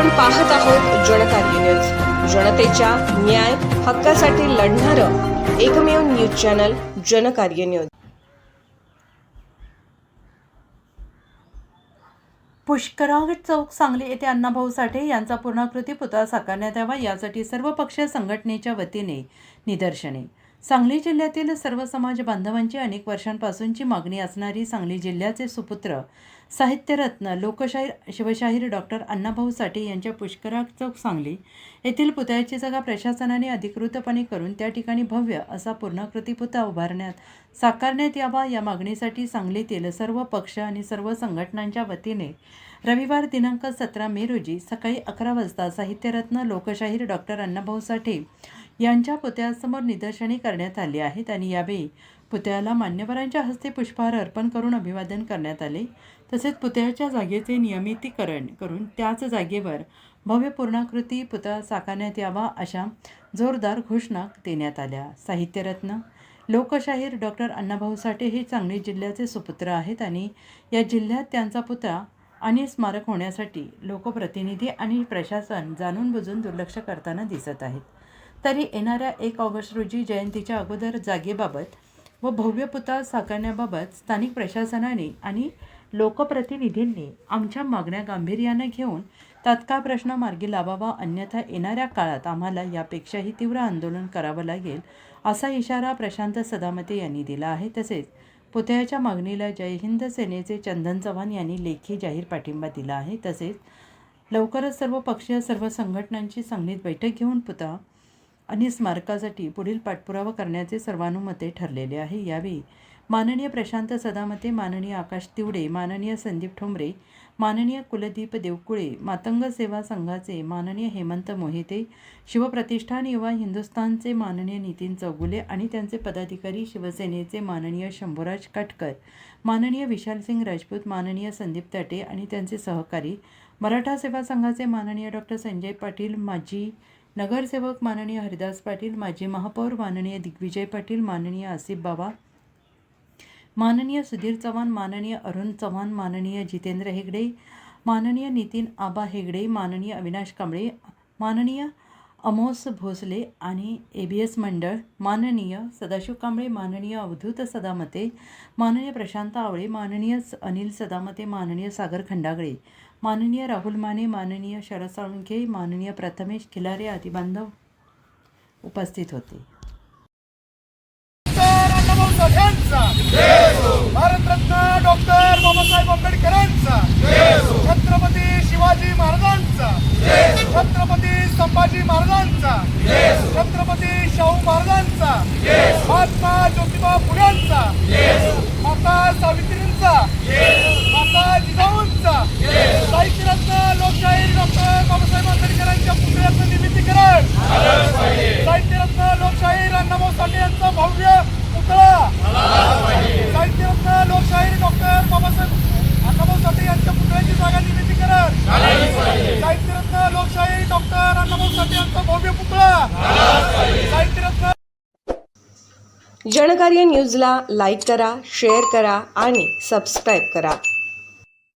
आपण पाहत आहोत जनकार्य न्यूज, जनतेच्या न्याय हक्कासाठी लढणारं एकमेव news channel Janakarya news. Pushkaraj चौक सांगली येथे अण्णाभाऊ साठे यांचा पूर्णाकृती पुतळा साकारण्यात यावा यासाठी सर्व पक्षीय संघटनेच्या वतीने निदर्शने। सांगली जिल्ह्यातील सर्व समाज बांधवांची अनेक वर्षांपासूनची मागणी असणारी सांगली जिल्ह्याचे सुपुत्र साहित्यरत्न लोकशाहीर शिवशाहीर डॉक्टर अण्णाभाऊ साठे यांच्या पुष्कराज चौक सांगली येथील पुतळ्याची जागा प्रशासनाने अधिकृतपणे करून त्या ठिकाणी भव्य असा पूर्णाकृती पुतळा साकारण्यात यावा या मागणीसाठी सांगलीतील सर्व पक्ष आणि सर्व संघटनांच्या वतीने रविवार दिनांक 17 मे रोजी सकाळी 11 वाजता साहित्यरत्न लोकशाहीर डॉक्टर अण्णाभाऊ साठे यांच्या पुतळ्यासमोर निदर्शने करण्यात आली आहेत आणि यावेळी पुतळ्याला मान्यवरांच्या हस्ते पुष्पहार अर्पण करून अभिवादन करण्यात आले। तसेच पुतळ्याच्या जागेचे नियमितीकरण करून त्याच जागेवर भव्य पूर्णाकृती पुतळा साकारण्यात यावा अशा जोरदार घोषणा देण्यात आल्या। साहित्यरत्न लोकशाहीर डॉक्टर अण्णाभाऊ साठे हे सांगली जिल्ह्याचे सुपुत्र आहेत आणि या जिल्ह्यात त्यांचा पुतळा आणि स्मारक होण्यासाठी लोकप्रतिनिधी आणि प्रशासन जाणून बुजून दुर्लक्ष करताना दिसत आहेत। तरी येणाऱ्या 1 ऑगस्ट रोजी जयंतीच्या अगोदर जागेबाबत व भव्य पुतळा साकारण्याबाबत स्थानिक प्रशासनाने आणि लोकप्रतिनिधींनी आमच्या मागण्या गांभीर्याने घेऊन तात्काळ प्रश्न मार्गी लावावा, अन्यथा येणाऱ्या काळात आम्हाला यापेक्षाही तीव्र आंदोलन करावं लागेल असा इशारा प्रशांत सदामते यांनी दिला आहे। तसेच पुतळ्याच्या मागणीला जय हिंद सेनेचे चंदन चव्हाण यांनी लेखी जाहीर पाठिंबा दिला आहे। तसेच लवकरच सर्व पक्षीय सर्व संघटनांची सांगलीत बैठक घेऊन पुतळा आणि स्मारकासाठी पुढील पाठपुरावा करण्याचे सर्वानुमते ठरलेले आहे। यावेळी माननीय प्रशांत सदामते, माननीय आकाश तिवडे, माननीय संदीप ठोंबरे, माननीय कुलदीप देवकुळे, मातंग सेवा संघाचे माननीय हेमंत मोहिते, शिवप्रतिष्ठान युवा हिंदुस्थानचे माननीय नितीन चौगुले आणि त्यांचे पदाधिकारी, शिवसेनेचे माननीय शंभूराज काटकर, माननीय विशालसिंग राजपूत, माननीय संदीप ताटे आणि त्यांचे सहकारी, मराठा सेवा संघाचे माननीय डॉक्टर संजय पाटील, माजी नगरसेवक माननीय हरिदास पाटील, माजी महापौर माननीय दिग्विजय पाटील, माननीय आसिफ बाबा, माननीय सुधीर चव्हाण, माननीय अरुण चव्हाण, माननीय जितेंद्र हेगडे, माननीय नितीन आबा हेगडे, माननीय अविनाश कांबळे, माननीय अमोस भोसले आणि ABS मंडळ, माननीय सदाशिव कांबळे, माननीय अवधूत सदामते, माननीय प्रशांत आवळे, माननीय अनिल सदामते, माननीय सागर खंडागळे, माननीय राहुल माने, माननीय शरद साळुंखे, माननीय प्रथमेश खिलारे आदी बांधव उपस्थित होते। भारतरत्न डॉक्टर बाबासाहेब आंबेडकरांचा, छत्रपती शिवाजी महाराजांचा, छत्रपती संभाजी महाराजांचा, छत्रपती शाहू महाराजांचा, महात्मा ज्योतिबा फुलेंचा, माता सावित्रींचा, माता जिजाऊंचा, साहित्यरत्न लोकशाहीर डॉक्टर बाबासाहेब आंबेडकरांच्या पुतळ्याचं निमित्तीकरण, साहित्यरत्न लोकशाहीर अण्णाभाऊ साठे यांचा भव्य पुतळा, साहित्यरत्न लोकशाहीर डॉक्टर बाबासाहेब अण्णाभाऊ साठे यांच्या पुतळ्याची जागा निमित्तीकरण, साहित्यरत्न लोकशाहीर डॉक्टर अण्णाभाऊ साठे यांचा भव्य पुतळा, साहित्यरत्न। जनकार्य न्यूजला लाईक करा, शेअर करा आणि सबस्क्राईब करा।